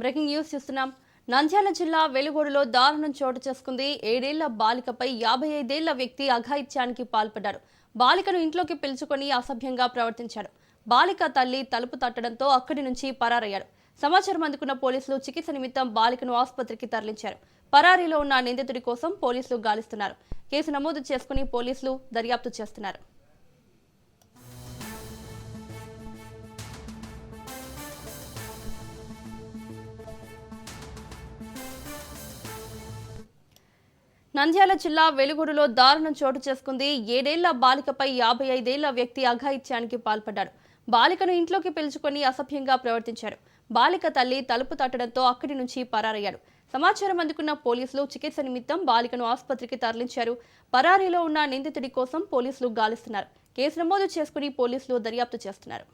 Breaking news చూస్తున్నాం. నంద్యాల జిల్లా వెలుగోడులో దారుణం చోటు చేసుకుంది. 7 ఏళ్ల బాలికపై 55 ఏళ్ల వ్యక్తి అఘాయిత్యానికి పాల్పడ్డాడు. బాలికను ఇంట్లోకి పిలుచుకొని అసభ్యంగా ప్రవర్తించాడు. బాలిక తల్లి తలుపు తట్టడంతో అక్కడి నుంచి పరారయ్యాడు. సమాచారం అందుకున్న పోలీసులు చికిత్స నిమిత్తం బాలికను ఆసుపత్రికి తరలించారు. పరారీలో ఉన్న నిందితుడి కోసం పోలీసులు గాలిస్తున్నారు. కేసు నమోదు చేసుకుని పోలీసులు దర్యాప్తు చేస్తున్నారు. నంద్యాల జిల్లా వెలుగొడులో దారుణం చోటు చేసుకుంది. 7 ఏళ్ల బాలికపై 55 ఏళ్ల వ్యక్తి అఘాయిత్యానికి పాల్పడ్డాడు. బాలికను ఇంట్లోకి పిలుచుకొని అసభ్యంగా ప్రవర్తించాడు. బాలిక తల్లి తలుపు తట్టడంతో అక్కడి నుంచి పరారయ్యాడు. సమాచారం అందుకున్న పోలీసులు చికిత్స నిమిత్తం బాలికను ఆసుపత్రికి తరలించారు. పరారీలో ఉన్న నిందితుడి కోసం పోలీసులు గాలిస్తున్నారు. కేసు నమోదు చేసుకుని పోలీసులు దర్యాప్తు చేస్తున్నారు.